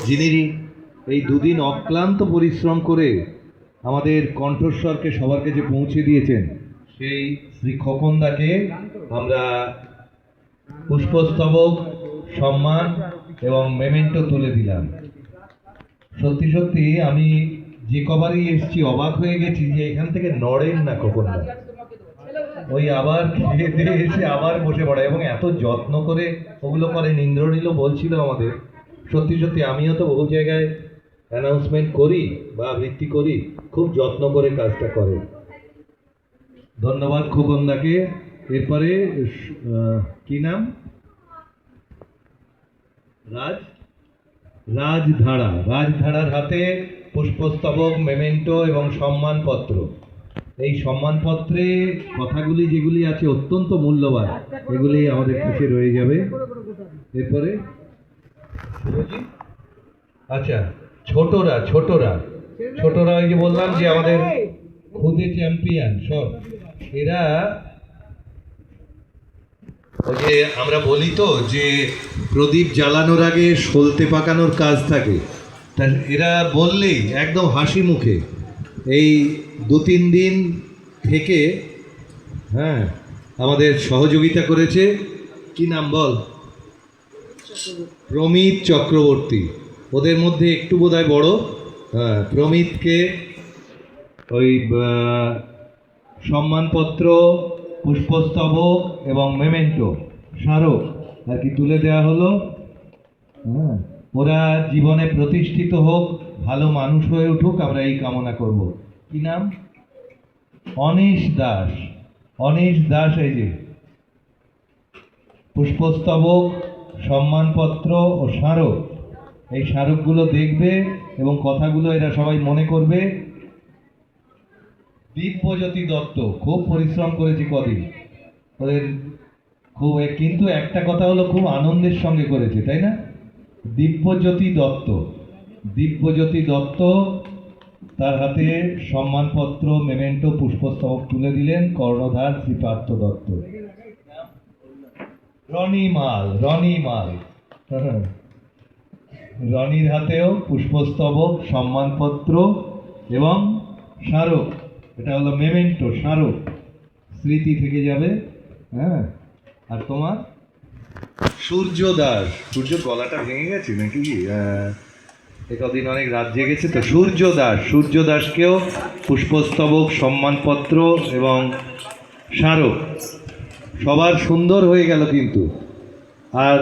যিনি এই দুদিন অক্লান্ত পরিশ্রম করে আমাদের কণ্ঠস্বরকে সবার কাছে পৌঁছে দিয়েছেন, সেই শ্রী খোকনদাকে আমরা পুষ্পস্তবক, সম্মান এবং মেমেন্টো তুলে দিলাম। সত্যি সত্যি আমি যে কবারই এসেছি অবাক হয়ে গেছি যে এখান থেকে নড়েন না খোকনদা, ওই আবার খেয়ে দিয়ে এসে আবার বসে পড়ে এবং এত যত্ন করে ওগুলো করেন। ইন্দ্রনীলও বলছিল আমাদের, সত্যি সত্যি আমিও তো বহু জায়গায় অ্যানাউন্সমেন্ট করি বা আবৃত্তি করি, খুব যত্ন করে কাজটা করে। ধন্যবাদ খোকনদাকে। এরপরে কি নাম? রাজধারার হাতে পুষ্পস্তবক, মেমেন্টো এবং সম্মানপত্র। এই সম্মানপত্রে কথাগুলি যেগুলি আছে অত্যন্ত মূল্যবান, এগুলি আমাদের কাছে রয়ে যাবে। এরপরে আচ্ছা, ছোটরা ওই যে বললাম যে আমাদের খুদে চ্যাম্পিয়ন সব এরা। ওই যে আমরা বলি তো যে প্রদীপ জ্বালানোর আগে সলতে পাকানোর কাজ থাকে, তা এরা বললেই একদম হাসি মুখে এই 2-3 দিন থেকে আমাদের সহযোগিতা করেছে। কি নাম বল? প্রমিত চক্রবর্তী। ওদের মধ্যে একটু বোধহয় বড়। প্রমিতকে ওই সম্মানপত্র, পুষ্পস্তবক এবং মেমেন্টো, স্মারক আর কি তুলে দেওয়া হলো। ওরা জীবনে প্রতিষ্ঠিত হোক, ভালো মানুষ হয়ে উঠুক, আমরা এই কামনা করব। কি নাম? অনিশ দাস। এই যে পুষ্পস্তবক, সম্মানপত্র ও স্মারক, এই স্মারকগুলো দেখবে এবং কথাগুলো এরা সবাই মনে করবে। দিব্যজ্যোতি দত্ত খুব পরিশ্রম করেছে কদিন, ওদের খুব, কিন্তু একটা কথা হলো খুব আনন্দের সঙ্গে করেছে, তাই না? দিব্যজ্যোতি দত্ত তার হাতে সম্মানপত্র, মেমেন্টো, পুষ্পস্তবক তুলে দিলেন কর্ণধার শ্রী পার্থ দত্ত। রনি মাল রনির হাতেও পুষ্পস্তবক, সম্মানপত্র এবং স্মারক। এটা হলো মেমেন্টো, স্মারক, স্মৃতি থেকে যাবে। আর তোমার সূর্য গলাটা ভেঙে গেছে নাকি? একদিন অনেক রাত জেগেছে তো। সূর্য দাসকেও পুষ্পস্তবক, সম্মানপত্র এবং স্মারক। সবার সুন্দর হয়ে গেল কিন্তু। আর